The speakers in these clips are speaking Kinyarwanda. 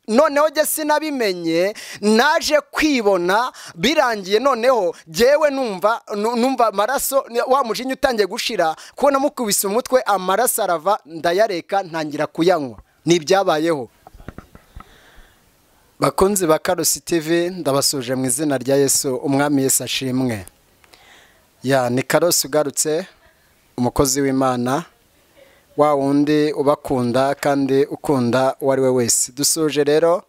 noneho jye sinabimenye, naje kwibona birangiye, noneho jyewe numva amaraso, wa mujinya utangiye gushira, kubona mukubise umutwe amaraso arava, ndayareka ntangira kuyanywa. Ni ibyabayeho. Bakunzi ba Karusi TV, ndabasuje mu izina rya Yesu, umwami Yesu ashimwe. Ni Karusi ugarutse, umukozi w'Imana, wa wundi ubakunda kandi ukunda uwo ari we wese. Dusuje rero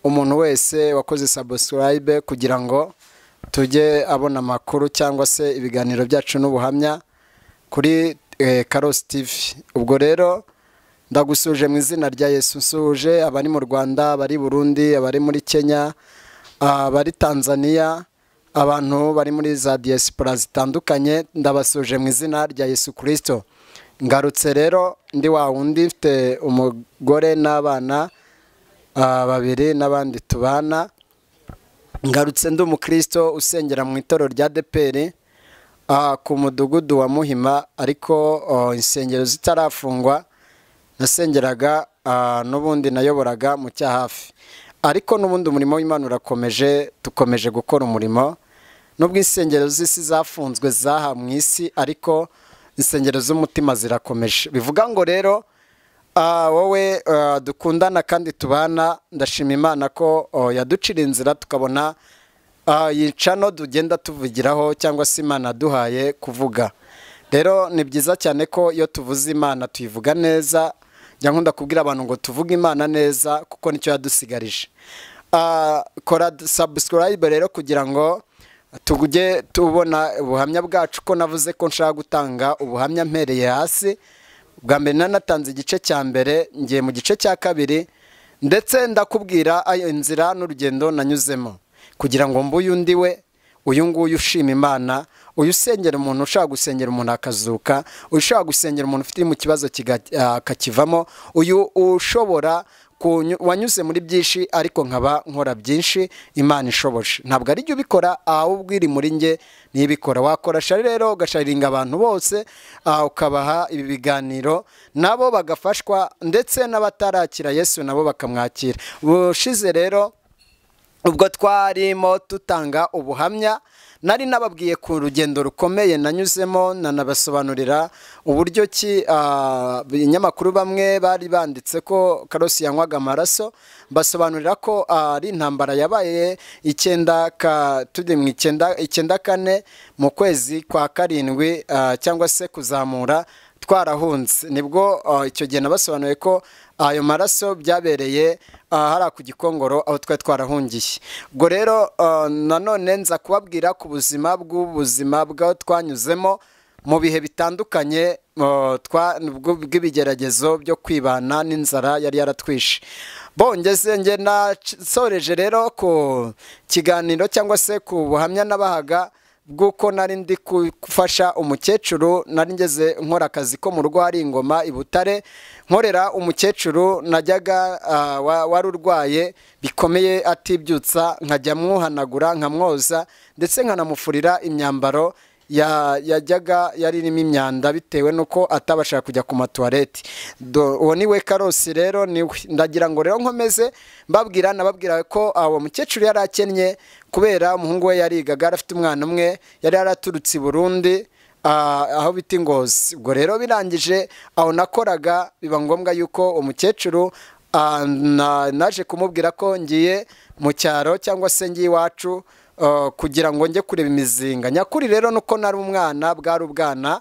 umuntu wese wakoze subscribe kugira ngo tujye abona amakuru cyangwa se ibiganiro byacu n'ubuhamya kuri Karusi TV. Ubwo rero ndagusuje mu izina rya Yesu. Nsuje abari mu Rwanda, abari Burundi, abari muri Kenya, abari Tanzania, abantu bari muri za diaspora zitandukanye, ndabasuje mu izina rya Yesu Kristo. Ngarutse rero ndi wa wundi mfite umugore n'abana babiri n'abandi tubana. Ngarutse ndi umukristo usengera mu itorero rya ADEPR ku mudugudu wa Muhima, ariko insengero zitarafungwa. Nasengeraga n'ubundi nayoboraga mu Cyahafi, ariko n'ubundi umurimo w'Imana urakomeje, tukomeje gukora umurimo. Nubwo insengero z'isi zafunzwe zaha mu isi, ariko insengero z'umutima zirakomeje. Bivuga ngo rero wowe dukundana kandi tubana, ndashima Imana ko yaducira inzira tukabona yicano tugenda tuvugiraho, cyangwa se Imana duhaye kuvuga. Rero ni byiza cyane ko iyo tuvuze Imana tuyivuga neza. Njya nkunda kubwira abantu ngo tuvuge Imana neza, kuko nicyo yadusigarije. Kora subscribe rero kugira ngo tujye tubona ubuhamya bwacu, ko navuze ko nshaka gutanga ubuhamya mpereye hasi. Bwa mbere nanatanze igice cya mbere, ngiye mu gice cya kabiri, ndetse ndakubwira inzira n'urugendo nanyuzemo kugira ngo mbuye undi we, uyu nguyu ushima Imana, uyu usengera umuntu, ushaka gusengera umuntu akazuka, uyu ushaka gusengera umuntu ufite mu kibazo akakivamo, uyu ushobora wanyuze muri byinshi ariko nkaba nkora byinshi Imana ishoboje. Ntabwo ari jye ubikora, ahubwo iri muri nge nibikora. Wakora shari rero ugasharinga abantu bose, ukabaha ibi biganiro nabo bagafashwa, ndetse n'abatarakira Yesu nabo bakamwakira. Bushize rero ubwo twarimo tutanga ubuhamya, nari nababwiye ku rugendo rukomeye nanyuzemo, nanabasobanurira uburyo ki ibinyamakuru bamwe bari banditse ko Karusi yanywaga amaraso. Basobanurira ko ari intambara yabaye turi mu 94 mu kwezi kwa karindwi, cyangwa se kuzamura, twarahunze. Nibwo icyo gihe nabasobanuye ko ayo maraso byabereye hari ku Gikongoro, aho twari twarahungiye. Ubwo rero nanone nza kubabwira ku buzima bw'aho twanyuzemo mu bihe bitandukanye bw'ibigeragezo byo kwibana n'inzara yari yaratwishe. Bongeze nge nasoreje rero ku kiganiro cyangwa se ku buhamya nabahaga bw'uko nari ndi gufasha umukecuru. Nari ngeze nkora akazi ko mu rugo hari Ingoma i Butare, nkorera umukecuru najyaga wari urwaye bikomeye atibyutsa, nkajya mwuhanagura, nkamwoza, ndetse nkanamufurira imyambaro yajyaga yaririmo imyanda bitewe nuko atabashaka kujya ku matuwareti. Uwo niwe Karusi rero, niwe ndagira ngo rero nkomeze nababwira ko uwo mukecuru yari akennye, kubera umuhungu we yarigaga, afite umwana umwe, yari yaraturutse i Burundi aho bita Ngozi. Ubwo rero birangije aho nakoraga, biba ngombwa yuko umukecuru naje kumubwira ko ngiye mu cyaro, cyangwa se ngiye iwacu kugira ngo njye kureba imizinga. Nyakuri rero nuko nari umwana, bwari ubwana,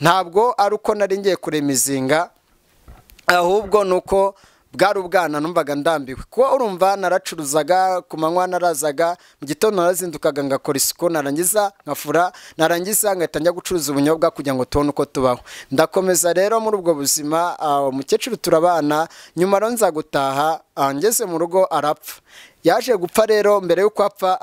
ntabwo ari uko nari ngiye kureba imizinga, ahubwo nuko bwari ubwana numvaga ndambiwe. Kuko urumva naracuruzaga ku manywa, narazaga mu gitondo, narazindukaga ngakora isuku, narangiza nkafura, narangiza ngahita njya gucuruza ubunyobwa kugira ngo tubone uko tubaho. Ndakomeza rero muri ubwo buzima, umukecuru turabana. Nyuma rero nza gutaha, ngeze mu rugo arapfa. Yaje gupfa rero, mbere y'uko apfa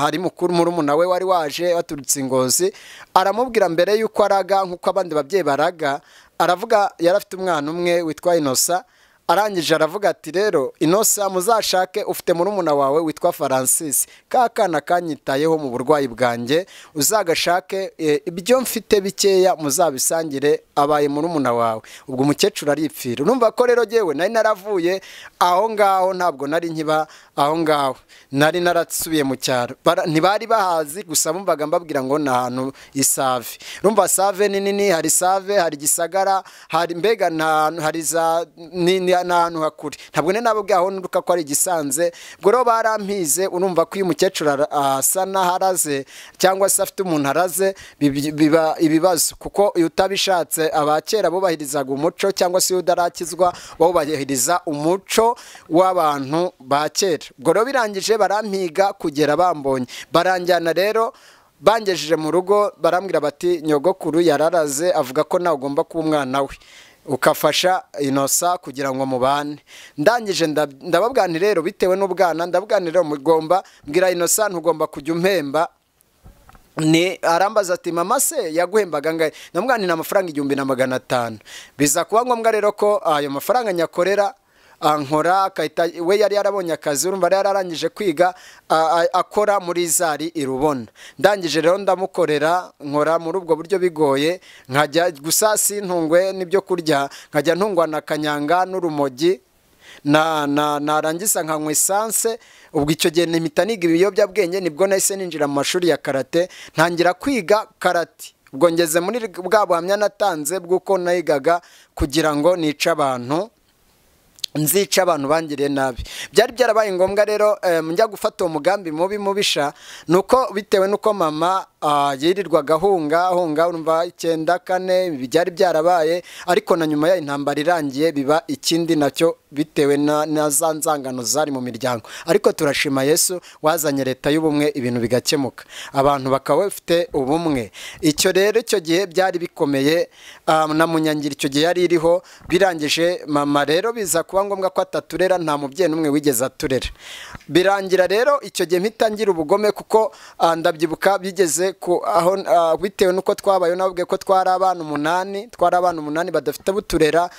hari murumuna we wari waje waturutse i Ngozi, aramubwira mbere y'uko araga nk'uko abandi babyeyi baraga. Aravuga yari afite umwana umwe witwa Inosa, arangije aravuga ati rero Inosa muzashake ufite murumuna wawe witwa Francis ka kana kanyitayeho mu burwayi bwanjye uzagashake ibyo mfite bikeya muzabisangire abaye murumuna wawe. Ubwo umukecuru aripfira. Urumva ko rero jewe nari naravuye aho ngaho, ntabwo nari nkiba aho ngaho, nari narasubiye mu cyaro. Ntibari bahazi gusa bumvaga mbabwira ngo na hantu Isave. Urumva Save ni nini, hari Save, hari Gisagara, hari mbega hari za n'ahantu hakuri. Ntabwo nababwiye aho nuruka ko ari Gisanze. Ubwo rero barampize. Urumva ko uyu mukecuru asa n'aharaze cyangwa se afite umuntu araze, biba ibibazo kuko iyo utabishatse abakera bubahirizaga umuco, cyangwa se udarakizwa bubahiriza umuco w'abantu ba kera. Ubwo rero birangije barampiga kugera bambonye, baranjyana rero bangejeje mu rugo barambwira bati nyogokuru yararaze avuga ko nawe ugomba kuba umwana we ukafasha Inosa kugira ngo mubane. Ndangije ndababwira nti rero bitewe n'ubwana ndababwira nti rero mugomba mbwira Inosa ntugomba kujya umpemba. Ni arambaza ati mama se yaguhembaga ngahe? Namubwira nti amafaranga 1500. Biza kuba ngombwa rero ko ayo mafaranga nyakorera ankora akahita we yari yarabonye akazi. Urumva yari yararangije kwiga akora muri Zari Irubona. Ndangije rero ndamukorera nkora muri ubwo buryo bigoye, nkajya gusa sintungwe n'ibyo kurya, nkajya ntungwa na kanyanga n'urumogi narangiza nkanywa essence. Ubwo icyo gihe nimita niga ibiyobyabwenge, nibwo nahise ninjira mu mashuri ya karate ntangira kwiga karate. Ubwo ngeze muri bwa buhamya natanze bw'uko nayigaga kugira ngo nice abantu, nzica abantu bangiriye nabi. Byari byarabaye ngombwa rero njya gufata umugambi mubi mubisha, nuko bitewe nuko mama yirirwaga hunga urumva 94 byari byarabaye. Ariko na nyuma ya intambara irangiye biba ikindi nacyo bitewe na za nzangano zari mu miryango. Ariko turashima Yesu wazanye leta y'ubumwe, ibintu bigakemuka, abantu bakaba bafite ubumwe. Icyo rero icyo gihe byari bikomeye, na Munyangiri icyo gihe yari iriho. Birangije mama rero biza kuba ngombwa ko ataturera, nta mubyeyi n'umwe wigeze aturera. Birangira rero icyo gihe mpita ngira ubugome kuko ndabyibuka bigeze aho bitewe nuko twabaye nabwe ko twari abana 8 badafite buturera,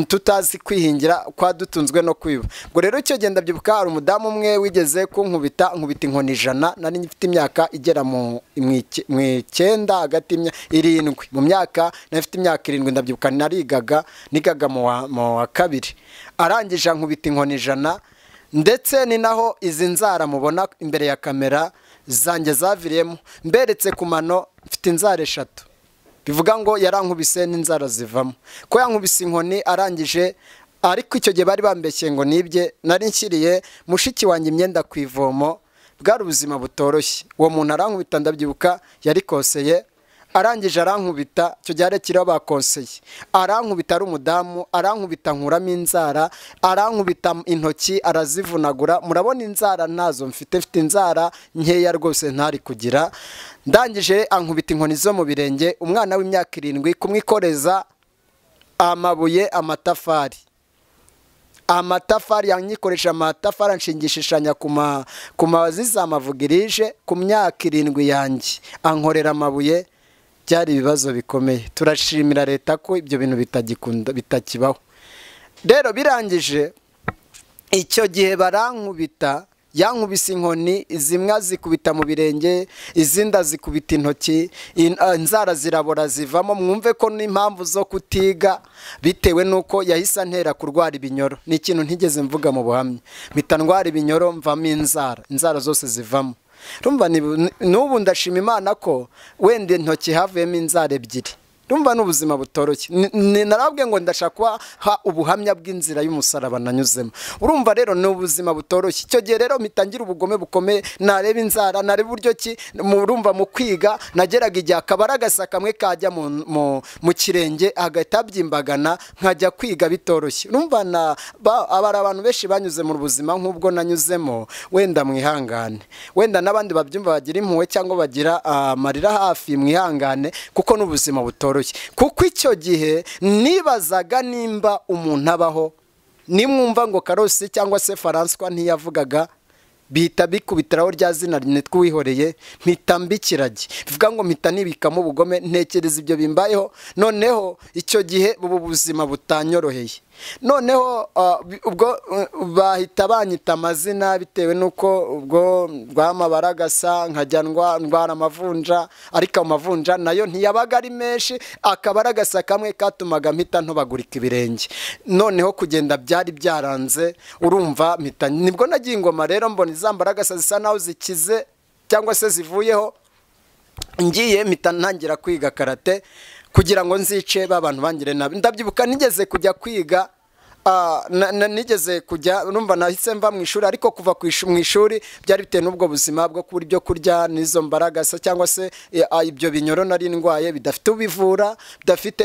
tutazi kwihingira, kwa dutunzwe no kwiba. Ubwo rero icyo gihe ndabyibuka hari umudamu umwe wigeze kunkubita inkoni 100. Nari ngifite imyaka igera mu 9 hagati 7. Mu myaka nafite imyaka 7 ndabyibuka nigaga mu wa kabiri. Arangije nkubita inkoni 100, ndetse ni naho izi nzara mubona imbere ya kamera zanjye zaviriyemo. Mberetse ku mano mfite inzara 3, bivuga ngo yarankubise n'inzara zivamo ko yankubise inkoni. Arangije ariko icyo gihe bari bambeshye ngo nibye, nari nshyiriye mushiki wanjye imyenda ku ivomo. Bwari ubuzima butoroshye. Uwo muntu arankubita ndabyibuka yari koseye. Arangije arankubita, cyo gihe arekiraho bakonseye, arankubita ari umudamu, arankubita nkuramo inzara, arankubita intoki arazivunagura. Murabona inzara nazo mfite inzara nkeya rwose ntari kugira. Ndangije ankubita inkoni zo mu birenge. Umwana w'imyaka 7 kumwikoreza amabuye, amatafari yanyikoresha amatafari anshingishishanya ku mabazi zamavugirije. Ku myaka 7 yanjye ankorera amabuye. Byari ibibazo bikomeye. Turashimira leta ko ibyo bintu bitakibaho. Rero birangije icyo gihe barankubita, yankubise inkoni, zimwe zikubita mu birenge, izindi zikubita intoki, inzara zirabora zivamo. Mwumve ko n'impamvu zo kutiga bitewe nuko yahise antera kurwara ibinyoro. Ni ikintu ntigeze mvuga mu buhamya. Mpita ndwara ibinyoro mvamo inzara zose zivamo. Rumva n'ubu ndashima Imana ko wende intoki havuyemo inzara 2. Rumva n'ubuzima butoroshye. Narabwe ngo ndashaka ubuhamya bw'inzira y'umusaraba nanyuzemo. Urumva rero ni ubuzima butoroshye. Icyo gihe rero mitangira ubugome bukomeye, nareba inzara, nareba uburyo ki murumva mu kwiga nageraga igihe akabaraga kamwe kajya mu kirenge agahita byimbagana nkajya kwiga bitoroshye. Urumva abari abantu benshi banyuze mu buzima nk'ubwo nanyuzemo, wenda mwihangane. Wenda nabandi babyumva bagira impuhwe cyangwa bagira amarira hafi, mwihangane kuko n'ubuzima butoroshye. Kuko icyo gihe nibazaga nimba umuntu abaho, nimwumva ngo Karosi cyangwa se François ntiyavugaga, bita bikubitiraho rya zina twihoreye, mpita mbikirage. Bivuga ngo mpita nibikamo ubugome, ntekereza ibyo bimbayeho. Noneho icyo gihe ubu buzima butanyoroheye, noneho ubwo bahita banyita amazina bitewe nuko ubwo rwamabaragasa nkajya ndwara amavunja, ariko amavunja nayo ntiyabaga ari menshi, akabaragasa kamwe katumaga mpita ntobagurika ibirenge. Noneho kugenda byari byaranze, urumva mpita nibwo nagiye ingoma rero mbona izambaragasa zisa naho zikize cyangwa se zivuyeho, ngiye mpita ntangira kwiga karate kugira ngo nzice babantu bangire nabi. Ndabyibuka nigeze kujya kwiga, nigeze kujya numva nahise mva mu ishuri, ariko kuva mu ishuri byari bitewe n'ubwo buzima bwo kubura ibyo kurya n'izo mbaragasa cyangwa se ibyo binyoro nari ndwaye bidafite ubivura,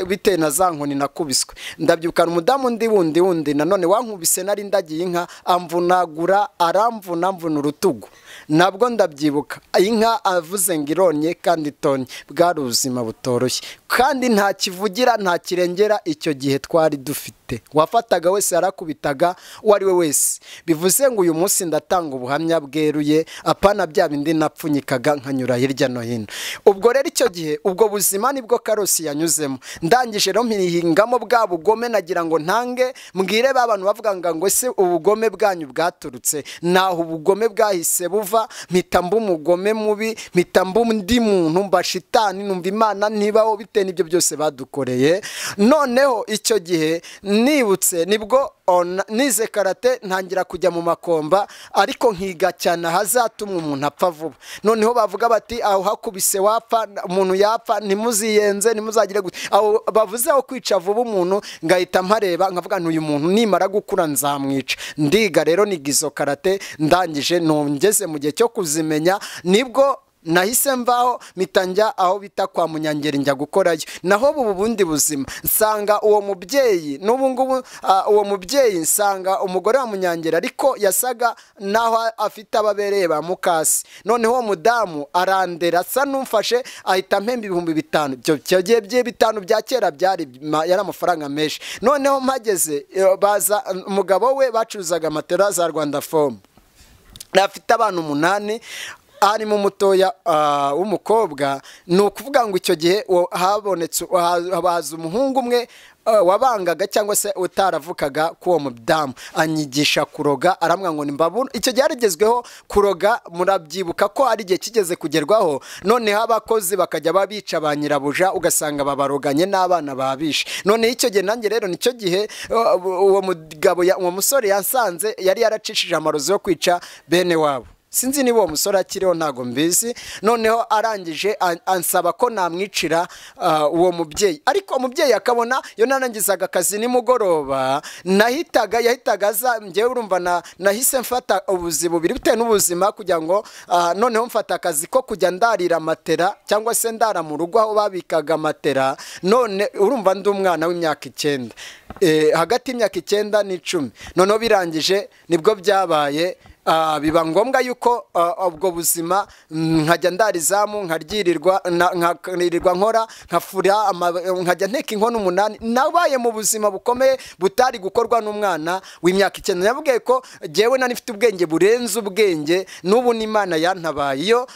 bitewe na za nkoni nakubiswe. Ndabyukana umudamu wundi nanone wankubise nari ndagiye inka, amvunagura aramvuna urutugu, nabwo ndabyibuka. Inka avuze ngo ironye kandi itonye, bwari ubuzima butoroshye kandi nta kivugira nta kirengera icyo gihe twari dufite. Wafataga wese yarakubitaga uwo ari we wese. Bivuze ngo uyu munsi ndatanga ubuhamya bweruye, apana bya bindi napfunyikaga nkanyura hirya no hino. Ubwo rero icyo gihe ubwo buzima nibwo Karosi yanyuzemo. Ndangije rero mpihingamo bwa bugome, nagira ngo ntange mbwire babantu bavuga ngo ese ubugome bwanyu bwaturutse naho ubugome bwahise buva, mpita mba umugome mubi, mpita mba undi muntu, mba shitani, numva Imana ntibaho bitewe n'ibyo byose badukoreye. Noneho icyo gihe nibutse nibwo nize karate, ntangira kujya mu makomba, ariko nkiga cyane hazatuma umuntu apfa vuba. Noneho bavuga bati aho hakubise wapfa, umuntu yapfa, ntimuziyenze ntimuzagire gute. Aho bavuze aho kwica vuba umuntu, ngahita mpareba nkavuga uyu muntu nimara gukura nzamwica. Ndiga rero nigizo karate, ndangije nongeze mu gihe cyo kuzimenya, nibwo nahise mvaho mitanjya aho bita kwa Munyangeri njya gukorayo. Naho ubu bundi buzima nsanga uwo mubyeyi n'ubu ngubu uwo mubyeyi nsanga umugore wa Munyangeri, ariko yasaga naho afite ababereye ba mukasi. Noneho uwo mudamu arandera asa n'umfashe, ahita mpemba 5,000. Byo gihe 5 bya kera byari yari amafaranga menshi. Noneho mpageze baza umugabo we bacuruzaga matera za Rwanda Form, afite abantu 8, harimo umutoya w'umukobwa. Ni ukuvuga ngo icyo gihe habonetse haza umuhungu umwe wabangaga cyangwa se utaravukaga k'uwo mudamu, anyigisha kuroga. Aramwa ngo nimbabura, icyo gihe yarigezweho kuroga, murabyibuka ko ari igihe kigeze kugerwaho. Noneho abakozi bakajya babica ba nyirabuja, ugasanga babaroganye n'abana babishe. Noneho icyo gihe nanjye rero nicyo gihe uwo mugabo uwo musore yansanze yari yaracishije amarozi yo kwica bene wabo. Sinzi niba uwo musore akiriho, ntago mbizi. Noneho arangije ansaba ko namwicira uwo mubyeyi, ariko umubyeyi akabona yo nanangizaga akazi nimugoroba, yahitaga aza. Njyewe urumva nahise mfata ubuzi bubiri bitewe n'ubuzima, kugira ngo noneho mfata akazi ko kujya ndarira matera cyangwa se ndara mu rugo aho babikaga matera. None urumva ndi umwana w'imyaka 9, hagati y'imyaka 9 n'10. Noneho birangije nibwo byabaye biba ngombwa yuko ubwo buzima nkajya ndarizamu, nkaryirirwa nkora, nkafura, nkajya nteka inkono 8. Nabaye mu buzima bukomeye butari gukorwa n'umwana w'imyaka 9. Navuga ko jewe nari mfite ubwenge burenze ubwenge, n'ubu n'Imana yantabaye. Iyo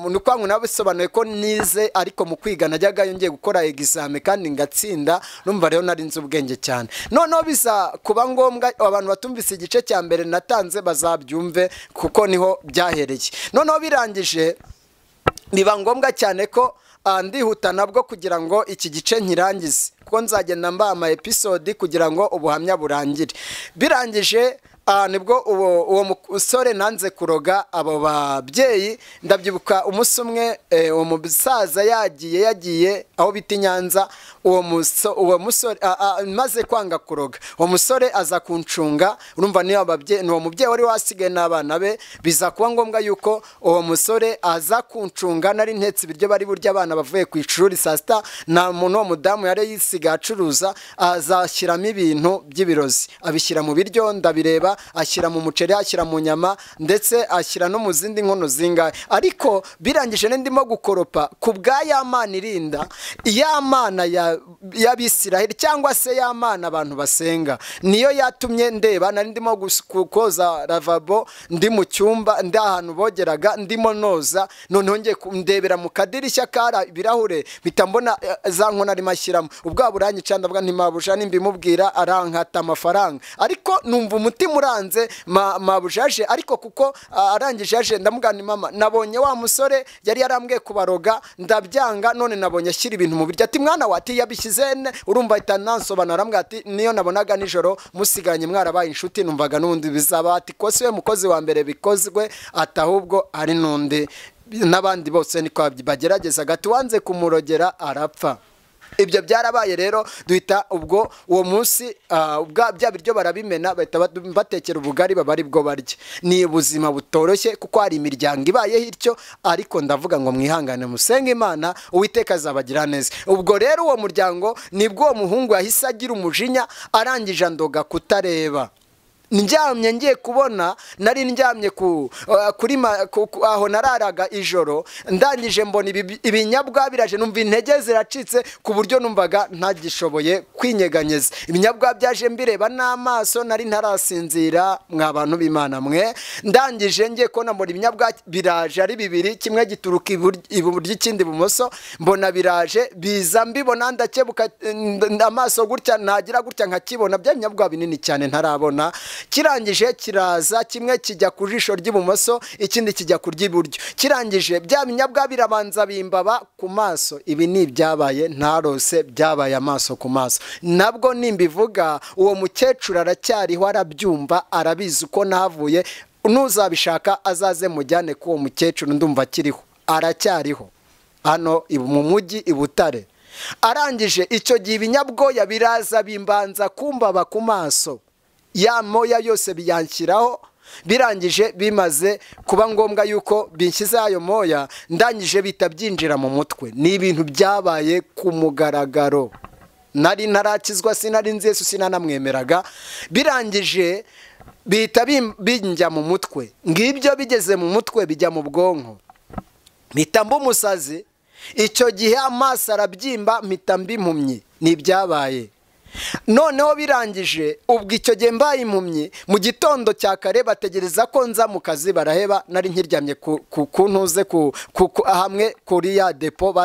nuko ngo nabisobanuye ko nize, ariko mu kwiga najyaga yongeye gukora examen kandi ngatsinda. Numva rero nari nzi ubwenge cyane. Noneho biza kuba ngombwa abantu batumvise igice cya mbere natanze bazabyumve, kuko niho byahereye. Noneho birangije biba ngombwa cyane ko ndihuta nabwo kugira ngo iki gice nkirangize, kuko nzagenda mba ama episode kugira ngo ubuhamya burangire. Birangije nibwo uwo musore nanze kuroga abo babyeyi. Ndabyibuka umunsi umwe uwo musaza yagiye aho bita Nyanza. Uwo musore maze kwanga kuroga, uwo musore aza kuncunga. Urumva niyo ababyeyi, uwo mubyeyi wari wasigaye n'abana be, biza kuba ngombwa yuko uwo musore aza kuncunga. Nari ntetse ibiryo bari burya abana bavuye ku ishuri saa sita. Na muntu wo mudamu yari yisigaye acuruza, azashyiramo ibintu by'ibirozi, abishyira mu biryo. Ndabireba arabikora, ashyira mu muceri, ashyira mu nyama, ndetse ashyira no mu zindi nkono zingahe. Ariko birangije ndimo gukoropa ku bwa ya mana irinda, ya mana y'Abisiraheli cyangwa se ya mana abantu basenga, niyo yatumye ndeba. Nari ndimo koza lavabo, ndi mu cyumba, ndi ahantu bogeraga, ndimo noza, noneho ngiye ndebera mu kadirishya kara ibirahure, mpita mbona za nkono arimo ashyiramo. ubwo buranyica ndavuga nti mabuja nimbimubwira arankata amafaranga, ariko numva umutima uranze mabujaje. Ariko kuko arangije aje ndamugana ni mama, nabonye wa musore yari yarambwiye kubaroga, ndabyanga, none nabonye ashyira ibintu mu biryo. Ati mwana wati yabishyize ne, urumva ahita nansobanura, arambwira ati niyo nabonaga nijoro musiganye mwarabaye inshuti, numvaga n'undi bizaba. Ati ko siwe mukozi wa mbere bikozwe, atahubwo ari n'undi, n'abandi bose niko bageragezaga, tuwanze kumurogera arapfa. Ibyo byarabaye rero, duhita ubwo uwo munsi bya biryo barabimena, bahita batekera ubugari baba ari bwo barya. Ni ubuzima butoroshye kuko hari imiryango ibaye hityo, ariko ndavuga ngo mwihangane musenge Imana, Uwiteka azabagira neza. Ubwo rero uwo muryango nibwo uwo muhungu yahise agira umujinya, arangije andoga kutareba. Ndyamye ngiye kubona, nari ndyamye kuri aho nararaga ijoro, ndangije mbona ibinyabwa biraje, numva intege ziracitse ku buryo numvaga ntagishoboye kwinyeganyeza. Ibinyabwa byaje mbireba n'amaso, nari ntarasinzira mwa bantu b'Imana mwe. Ndangije ngiye kubona mbona ibinyabwa biraje ari bibiri, kimwe gituruka iburyo ikindi ibumoso, mbona biraje biza mbibona, ndakebuka amaso gutya, nagira gutya nkakibona, bya binyabwa binini cyane ntarabona. Kirangije kiraza, kimwe kijya ku jisho ry'ibumoso, ikindi kijya ku ry'iburyo. Kirangije bya binyabwa birabanza bimbaba ku maso. Ibi ni ibyabaye ntarose, byabaye amaso ku maso. Nabwo nimbivuga uwo mukecuru aracyariho, arabyumva, arabizi uko nahavuye. Nuzabishaka azaze mujyane ku uwo mukecuru, ndumva akiriho, aracyariho hano mu mujyi i Butare. Arangije icyo gihe ibinyabwoya biraza bimbanza kumbaba ku maso, ya moya yose biyanshyiraho. Birangije bimaze kuba ngombwa yuko binshyize ayo moya, ndangije bita byinjira mu mutwe. Ni ibintu byabaye ku mugaragaro, nari narakizwa, sinari nzi Yesu, sinanamwemeraga. Birangije bita binjya mu mutwe, ngibyo bigeze mu mutwe bijya mu bwonko, mpita mba umusazi. Icyo gihe amaso arabyimba, mpita mba impumyi. Ni ibyabaye. Noneho birangije ubwo icyo gihe mbaye impumyi, mu gitondo cya kare bategereza ko nza mu kazi, baraheba. Nari nkiryamye ku ntuze hamwe kuri ya depo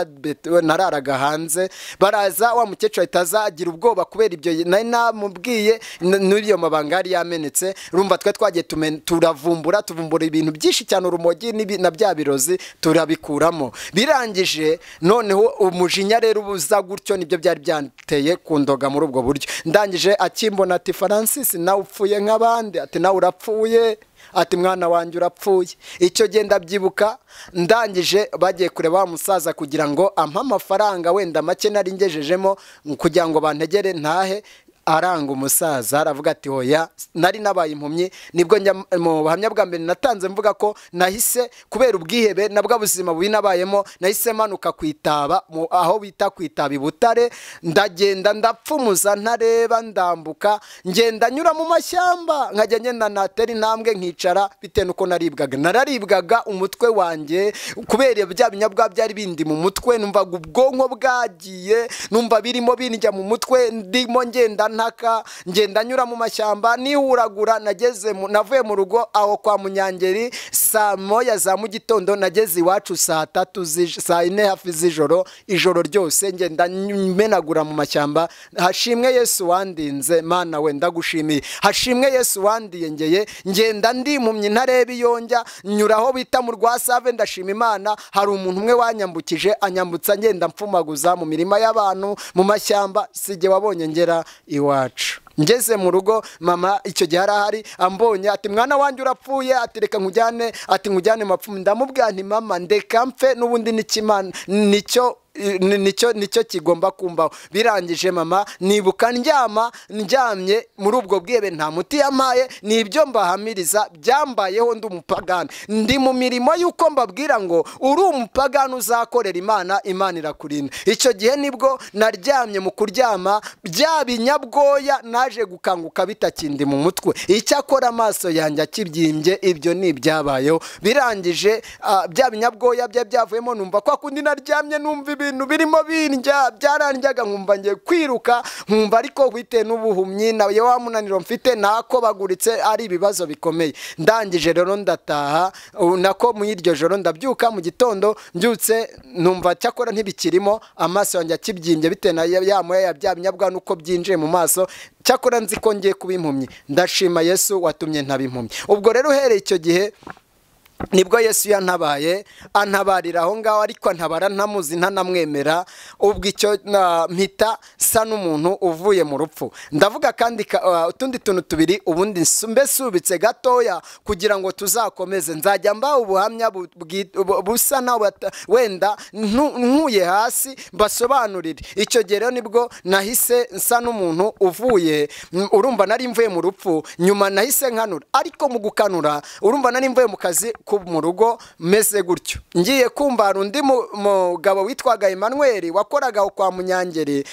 nararaga hanze. Baraza, wa mukecuru ahita azagira ubwoba kubera ibyo nari namubwiye, n'iyo mabanga yari yamenetse. Urumva twe twagiye tuvumbura ibintu byinshi cyane, urumogi na bya birozi turabikuramo. Birangije noneho umujinya rero ubuza gutyo, nibyo byari byanteye kundoga muri ubwo buryo. Ndangije akimbona ati Francis, nawe upfuye nk'abandi. Ati nawe urapfuye. Ati mwana wanjye urapfuye. Icyo gihe ndabyibuka, ndangije bagiye kureba wa musaza kugira ngo ampe amafaranga wenda make nari ngejejemo kugira ngo bantegere ntahe. Aranga umusaza, aravuga ati hoya, nari nabaye impumyi. Nibwo mu buhamya bwa mbere natanze mvuga ko nahise kubera ubwihebe nabwo buzima bubi nabayemo, nahise manuka kwitaba, aho bita kwitaba i Butare. Ndagenda ndapfumuza ntareba, ndambuka ngenda nyura mu mashyamba, nkajya ngenda natera intambwe nkicara, bitewe nuko nararibwaga umutwe wanjye kubera bya binyabwa byari bindi mu mutwe. Numvaga ubwonko bwagiye, numva birimo binjya mu mutwe, ndimo ngenda nyura mu mashyamba nihuragura. Navuye mu rugo aho kwa Munyangeri saa moya za mu gitondo, nageze iwacu saa 4 hafi z'ijoro. Ijoro ryose ngenda menagura mu mashyamba. Hashimwe Yesu wandinze, Mana we ndagushimiye. Hashimwe Yesu wandiyengeye, ngenda ndi impumyi ntareba iyonjya, nyuraho bita mu Rwasave. Ndashima Imana, hari umuntu umwe wanyambukije, anyambutsa ngenda mpfumaguza mu mirima y'abantu mu mashyamba. Sijye wabonye ngera iwacu. Ngeze mu rugo, mama icyo gihe arahari, ambonye ati mwana wanjye urapfuye. Ati reka nkujyane, ati nkujyane mapfumu. Ndamubwira nti mama ndeka mpfe, n'ubundi n'ikimana nicyo nicyo kigomba kumbaho. Birangije mama nibuka ndyamye muri ubwo bwebe, nta muti yampaye. Nibyo mbahamiriza byambayeho ndi umupagani, ndi mu mirimo y'uko mbabwira ngo uri umupagani uzakorera Imana, Imana irakurinda. Icyo gihe nibwo naryamye, mu kuryama bya binyabwoya naje gukanguka bitakindi mu mutwe, icyakora amaso yanjye akibyimbye. Ibyo ni ibyabayeho. Birangije bya binyabwoya byavuyemo, numva kwa kundi naryamye numva ibintu birimo bindya, byarandyaga, nkumva ngiye kwiruka, nkumva ariko bitewe n'ubuhumyi na wa munaniro mfite nako baguritse ari ibibazo bikomeye. Ndangije rero ndataha, nako mu iryo joro ndabyuka mu gitondo, mbyutse numva cyakora ntibikirimo, amaso yanjye akibyimbye bitewe na ya bya binyabwa nuko byinjiye mu maso. Cyakora nzi ko ngiye kuba impumyi. Ndashima Yesu watumye ntaba impumyi. Ubwo rero uhereye icyo gihe nibwo Yesu yantabaye, antabarira aho ngaho, ariko antabara ntamuzi ntanamwemera. Ubwo icyo mpita sa n'umuntu uvuye mu rupfu. Ndavuga kandi utundi tuntu tubiri, ubundi mbesubitse gatoya kugira ngo tuzakomeze. Nzajya mbaho ubuhamya busa na wenda nkuye hasi basobanurire. Icyo gihe rero nibwo nahise nsa n'umuntu uvuye, urumva nari mvuye mu rupfu, nyuma nahise nkanura. Ariko mu gukanura urumva nari mvuye mu kazi mu rugo meze gutyo, ngiye kumva undi mugabo witwaga Emmanuel wakoraga kwa Munyangeri,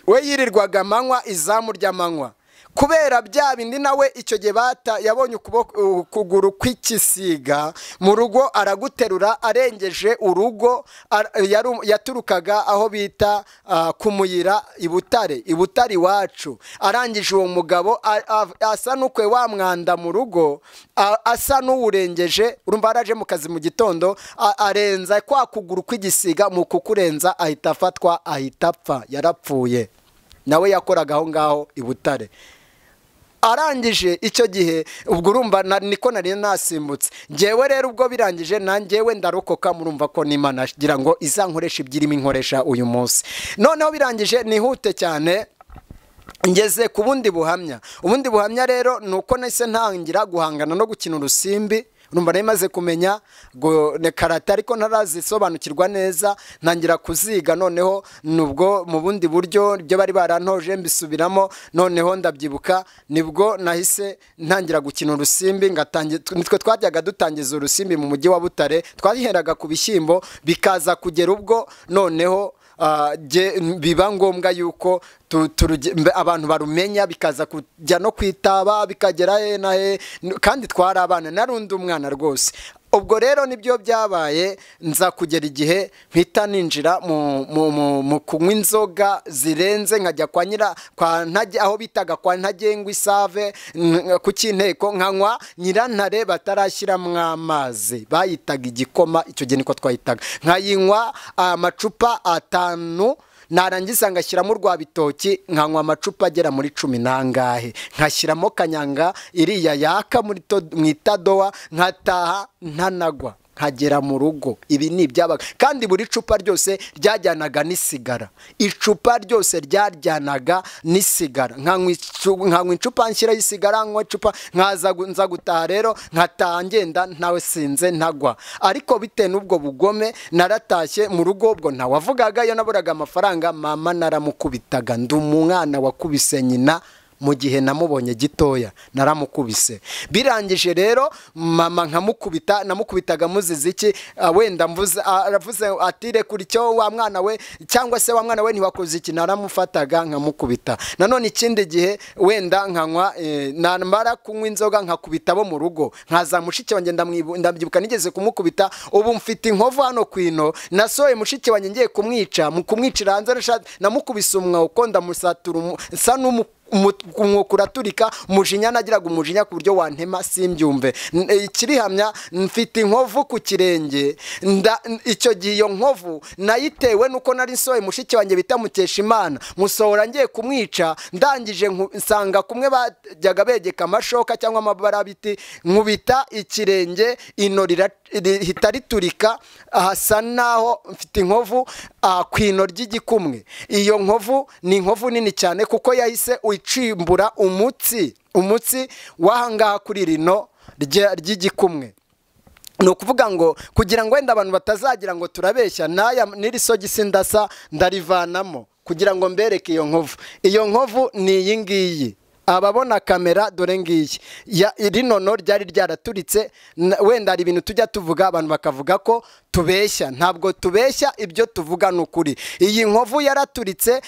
we yirirwaga amanywa, izamu ry'amanywa. Kubera bya bindi nawe icyo gihe yabonye ukuguru kw'ikisiga mu rugo, araguterura arengeje urugo. Yaturukaga aho bita kumuyira ibutare iwacu. Arangije uwo mugabo asa n'ukwe wa mwanda mu rugo, asa n'uwurengeje. Urumva araje mu kazi mu gitondo, arenza kwa kuguru kw'igisiga, mu kukurenza ahita afatwa, ahita apfa, yarapfuye. Nawe yakoraga aho ngaho ibutare. Arangije icyo gihe ubwo urumva niko nari nasimbutse. Ngewe rero ubwo birangije nanjyewe ndarokoka, murumva ko n'Imana agira ngo izankoresha ibyirimo inkoresha uyu munsi. Noneho birangije nihute cyane, ngeze ku bundi buhamya. Ubundi buhamya rero nuko nahise ntangira guhangana no gukina urusimbi. Urumva nari maze kumenya karate, ariko ntarazisobanukirwa neza. Ntangira kuziga, noneho nubwo mu bundi buryo ibyo bari barantoje mbisubiramo. Noneho ndabyibuka nibwo nahise ntangira gukina urusimbi. Nitwe twajyaga dutangiza urusimbi mu mujyi wa Butare. Twaheraga ku bishyimbo, bikaza kugera ubwo noneho biba ngombwa yuko abantu barumenya, bikaza kujya no kwitaba, bikagera he na he, kandi twari abana, narundi umwana rwose. Ubwo rero nibyo byabaye, nza kugera igihe mpita ninjira mu kunywa inzoga zirenze, nkajya kwa Ntage, aho bitaga kwa Ntagengwa Isave ku Cyinteko, nkanywa Nyirantare batarashyiramo amazi, bayitaga igikoma. Icyo gihe niko twayitaga. Nkayinywa amacupa 5, narangiza ngashyiramo urwa bitoki, nkanywa amacupa agera muri 10 nangahe, nkashyiramo kanyanga iriya yaka mu itadowa, nkataha ntanagwa, nkagera mu rugo. Ibi ni ibyabaga, kandi buri cupa ryose ryajyanaga n'isigara. Icupa ryose ryajyanaga n'isigara. Nkanywa icupa, nshyiraho isigara, nkanywa icupa, nza gutaha rero, nkataha ngenda ntawe sinze ntagwa. Ariko bitewe n'ubwo bugome naratashye mu rugo. Ubwo ntawavugaga, iyo naburaga amafaranga mama naramukubitaga. Ndi umwana wakubise nyina mu gihe namubonye gitoya, naramukubise. Birangije rero mama namukubitaga muzize iki? Wenda aravuze ati rekura icyo wa mwana we, cyangwa se wa mwana we ntiwakoze iki? Naramufataga nkamukubita. Nanone ikindi gihe wenda nkanywa, namara kunywa inzoga nkakubita abo mu rugo, nkaza mushiki wanjye ndabyibuka nigeze kumukubita. Ubu mfite inkovu hano kwino, nasohoye mushiki wanjye ngiye kumwica, mu kumwicira hanze namukubise umwuko, ndamusatura sa kuraturika, umujinya nagiraga umujinya ku buryo wantema simbyumve. Ikirihamya mfite inkovu ku kirenge. Icyo gihe iyo nkovu nayitewe nuko nari nsohoye mushiki wanjye bita Mukeshimana, musohora ngiye kumwica. Ndangije nsanga kumwe bajyaga begeka amashoka cyangwa amabarabiti, nkubita ikirenge, ino rihita riturika, hasa naho mfite inkovu kwino ry'igikumwe. Iyo nkovu ni inkovu nini cyane, kuko yahise uicimbura umutsi wahangaha kuri rino ry'igikumwe. ni ukuvuga ngo kugira ngo wenda abantu batazagira ngo turabeshya n'iri sogisi ndasa ndarivanamo kugira ngo mbereke iyo nkovu ni iyi ngiyi. Ababona kamera dore ngiyi rinono ryari ryaraturitse. Wenda hari ibintu tujya tuvuga abantu bakavuga ko tubeshya, ntabwo tubeshya, ibyo tuvuga ni ukuri. Iyi nkovu yaraturitse,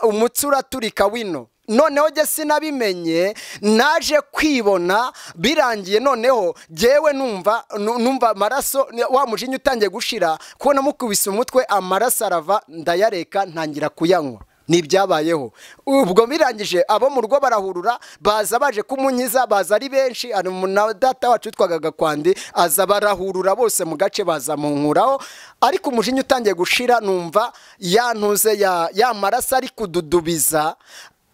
umutsi uraturika wino. Noneho jye sinabimenye, naje kwibona birangiye. Noneho jyewe numva amaraso, wa mujinya utangiye gushira, kubona mukubise umutwe amaraso arava, ndayareka ntangira kuyanywa. Nibyabayeho. Ubwo birangije abo mu rugo barahurura, baza baje kumunyiza, baza ari benshi. Ari na data wacu witwaga Gakwandi, aza barahurura bose mu gace, baza munkuraho. Ariko umujinya utangiye gushira, numva yantuze ya maraso ari kududubiza,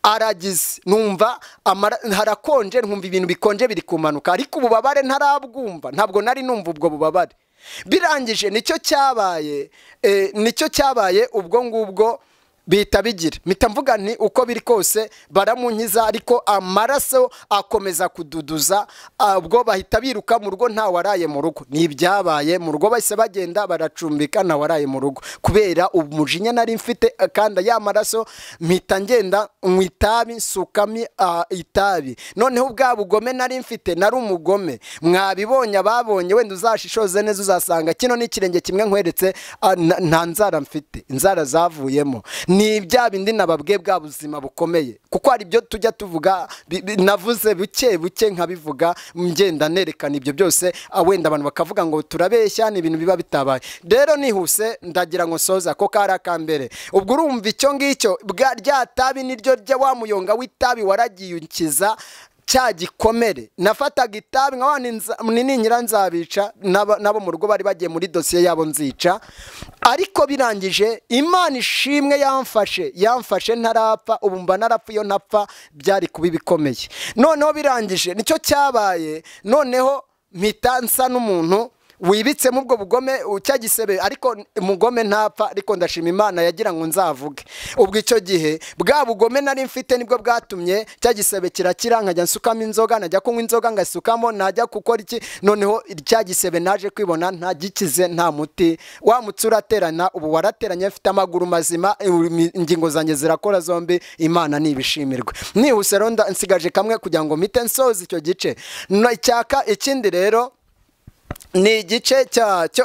aragize. Numva harakonje, nkumva ibintu bikonje biri kumanuka, ariko ububabare ntarabwumva, ntabwo nari numva ubwo bubabare. Birangije nicyo cyabaye ubwo ngubwo bita bigira. Mpita mvuga nti uko biri kose baramunkiza, ariko amaraso akomeza kududuza. Ubwo bahita biruka mu rugo, nta waraye mu rugo. Nibyabaye mu rugo, bahise bagenda baracumbika, nta waraye mu rugo kubera umujinya nari mfite. Kandi ya maraso mpita ngenda mu itabi, nsukamo itabi. Noneho ubwa bugome nari mfite, nari umugome. Mwabibonye, ababonye wenda uzashishoze neza uzasanga kino n'ikirenge kimwe nkweretse, nta nzara mfite, inzara zavuyemo. Ni bya bindi nababwiye bwa buzima bukomeye, kuko hari ibyo tujya tuvuga navuze buke nkabivuga ngenda nerekana ibyo byose. Wenda abantu bakavuga ngo turabeshya, ni ibintu biba bitabaye. Rero nihuse ndagira ngo soza ko kari akambere. Ubwo urumva icyo ngicyo, rya tabi niryo wa muyonga w'itabi waragiye unkiza cya gikomere. Nafataga itabi ninkira nzabica, nabo mu rugo bari bagiye muri dosiye yabo nzica. Ariko birangije Imana ishimwe yamfashe ntarapfa. Ubu mba narapfa, iyo ntapfa byari kuba bikomeye. Noneho birangije nicyo cyabaye. Noneho mpita nsa n'umuntu wibitsemo ubwo bugome, cya gisebe, ariko umugome ntapfa. Ariko ndashima Imana yagira ngo nzavuge. Ubwo icyo gihe bwa bugome nari mfite nibwo bwatumye cya gisebe kirakira, nkajya nsukamo inzoga, najya kunywa inzoga ngasukamo, najya gukora iki. Noneho cya gisebe naje kwibona nta gikize, nta muti. Wa mutsi uraterana, ubu warateranye, mfite amaguru mazima, ingingo zanjye zirakora zombi. Imana nibishimirwe. Nihuse rero nsigaje kamwe kugira ngo mpite nsoza icyo gice. Ikindi rero ni igice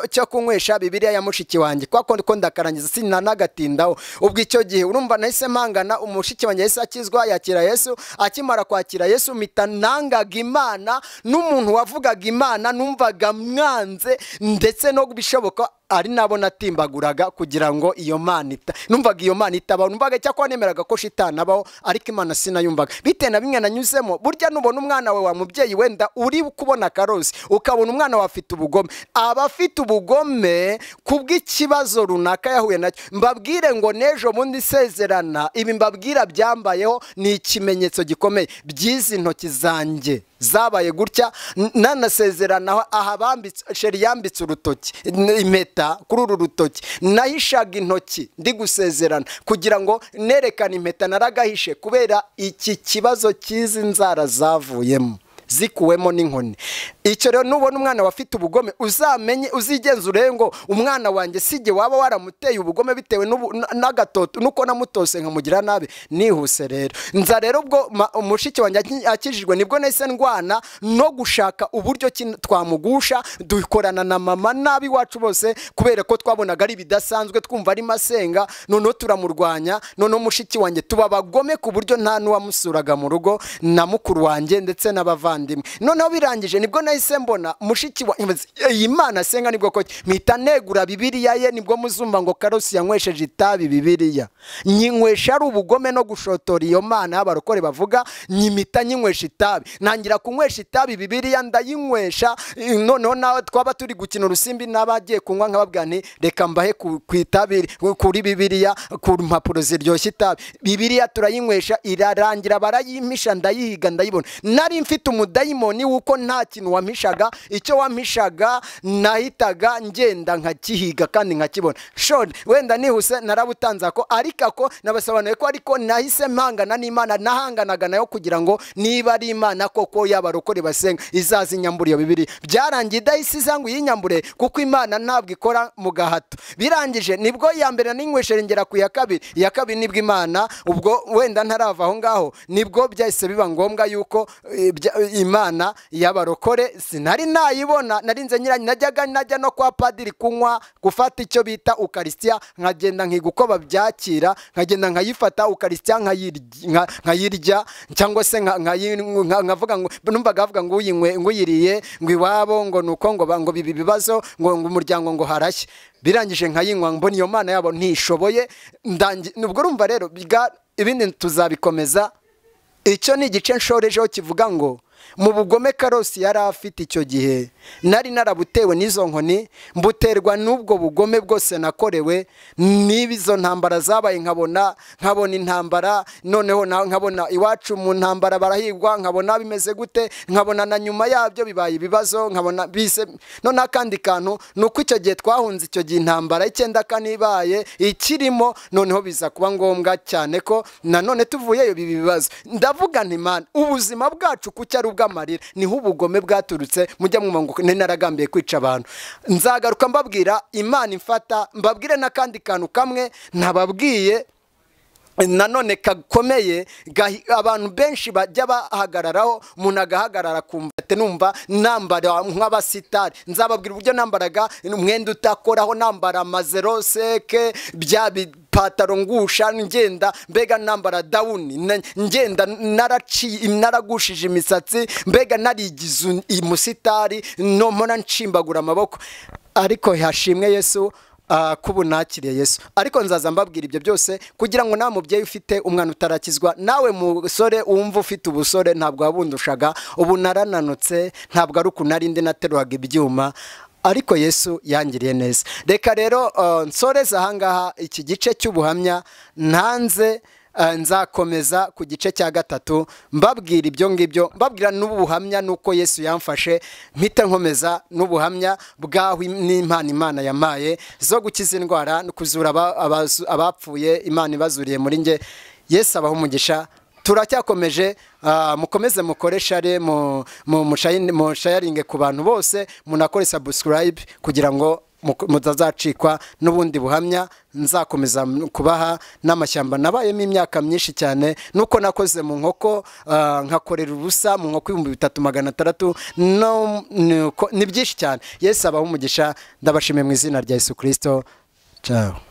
cyo kunywesha Bibiliya ya mushiki wanjye, kwa ko ndakarangiza sinanagatindaho. Ubwo icyo gihe urumva nahise mpangana, umushiki wanjye yahise akizwa, yakira Yesu. Akimara kwakira Yesu mpita nangaga Imana, n'umuntu wavugaga Imana numvaga mwanze, ndetse no bishoboka ari nabo natimbaguraga kugira ngo iyo Mana numvaga iyo Mana itabaho. Numvaga cyakora nemeraga ko shitani abaho, ariko Imana sinayumvaga. Bitewe na bimwe nanyuzemo. Burya nubona umwana we wa mubyeyi, wenda uri kubona karosi, ukabona umwana we afite ubugome, aba afite ubugome kubw'ikibazo runaka yahuye nacyo. Mbabwire ngo nejo bundi isezerana, ibi mbabwira byambayeho, ni ikimenyetso gikomeye. Byizi ntoki zanjye zabaye gutya, nanasezerana aha sheri yambitse urutoki, impeta kuri uru rutoki. Nahishaga intoki ndi gusezerana kugira ngo nerekane impeta naragahishe, kubera iki kibazo cy'izi nzara zavuyemo, zikuwemo n'inkoni. Icyo rero nubona umwana wafite ubugome, uzamenye, uzigenzure ngo umwana wanjye sijye waba waramuteye ubugome bitewe n'agatoto, nuko namutose nkamugira nabi. Nihuse rero nza rero ubwo umushiki wanjye akijijwe, nibwo nahise ndwana no gushaka uburyo twamugusha. Dukorana na mama nabi wacu bose, kubera ko twabonaga ari bidasanzwe, twumva ari masenga. Noneho turamurwanya. Noneho umushiki wanjye tuba bagome ku buryo nta n'uwamusuraga mu rugo, na mukuru wanjye ndetse n'abavandimwe. Noneho birangije nibwo nahise mbona mushiki wa iyi Mana senga, nibwo ko mpita negura Bibiliya ye. Nibwo muzumva ngo karosi yanywesheje itabi Bibiliya, nyinywesha ari ubugome no gushotora iyo Mana y'abarokore bavuga, nyimita nyinywesha itabi. Nangira kunywesha itabi Bibiliya, ndayinywesha. Noneho nawe twaba turi gukina urusimbi n'abagiye kunywa, nkababwira nti reka mbahe ku itabi, kuri Bibiliya, ku mpapuro ziryoshye itabi. Bibiliya turayinywesha, irarangira barayimpisha, ndayihiga ndayibona. Nari mfite umudayimoni w'uko nta kintu wampishaga, icyo wampishaga nahitaga ngenda nkakihiga kandi nkakibona. Short wenda nihuse narabutanze ako, ariko ako nabasobanuye ko ariko nahise mpangana n'Imana, nahanganaga nayo kugira ngo niba ari Imana koko y'abarokore basenga izaza inyambura iyo Bibiliya. Byarangiye idahise izangu yinyambure kuko Imana ntabwo ikora mu gahato. Birangije nibwo ya mbere ninyweshere ngera ku ya kabiri, iya kabiri nibwo Imana, ubwo wenda ntarava aho ngaho, nibwo byahise biba ngombwa yuko Imana y'abarokore sinari nayibona. Narinze nyiranye, najya no kwa padiri kunywa, gufata icyo bita Ukaristiya, nkagenda nkiga uko babyakira, nkagenda nkayifata Ukaristiya nkayirya, cyangwa se nkavuga ngo numvaga avuga ngo uyiriye ngo iwabo ngo nuko ngo bibi bibazo ngo umuryango ngo harashye. Birangije nkayinywa, mbona iyo Mana yabo ntishoboye. Nubwo urumva rero ibindi tuzabikomeza. Icyo ni igice nshorejeho kivuga ngo mu bugome Karosi yari afite icyo gihe nari narabutewe n'izo nkoni, mbuterwa n'ubwo bugome bwose nakorewe n'ibizo ntambara zabaye. nkabona intambara, noneho nkabona iwacu mu ntambara barahigwa, nkabona bimeze gute, nkabona na nyuma yabyo bibaye ibibazo, nkabona bise. None akandi kantu nuko icyo gihe twahunze, icyo gihe intambara icyenda kanibaye ikirimo, noneho biza kuba ngombwa cyane ko nanone tuvuyeyo bibi bibazo. Ndavuga nti Mana, ubuzima bwacu kuki ari ubw'amarira, niho ubugome bwaturutse. Mujya mwumva ngo naragambiye kwica abantu. Nzagaruka mbabwira Imana imfata, mbabwire n'akandi kantu kamwe ntababwiye nanone kakomeye abantu benshi bajya bahagararaho. Umuntu agahagarara kumva numva nambara nk'abasitari. Nzababwira uburyo nambaraga umwenda utakoraho, nambara mazeroseke, bya bipataro ngusha, ngenda mbega nambara dawuni, ngenda naragushije imisatsi, mbega narigize umusitari, mpora nshimbagura amaboko. Ariko hashimwe Yesu kubu nakiriye Yesu. Ariko nzaza mbabwira ibyo byose kugira ngo nawe mubyeyi ufite umwana utarakizwa, nawe musore wumva ufite ubusore, ntabwo wabundushaga, ubu narananutse, ntabwo ari uko narindi nateruraga ibyuma, ariko Yesu yangiriye neza. Reka rero nsoreze ahangaha iki gice cy'ubuhamya ntanze. Nzakomeza ku gice cya gatatu mbabwira ibyo ngibyo, mbabwira n'ubuhamya nuko Yesu yamfashe, mpite nkomeza n'ubuhamya bwaho n'impano Imana yamaye zo gukiza indwara no kuzura abapfuye, Imana ibazuriye muri nge. Yesu abaho umugisha. Turacyakomeje, mukomeze mukoresha re mu sharinge ku bantu bose, munakore subscribe kugira ngo mutazacikwa n'ubundi buhamya. Nzakomeza kubaha n'amashyamba nabayemo imyaka myinshi cyane, nuko nakoze mu nkoko, nkakorera ubusa mu nkoko 3600. Ni byinshi cyane. Yesu abaho umugisha. Ndabashimiye mu izina rya Yesu Kristo. Ciao.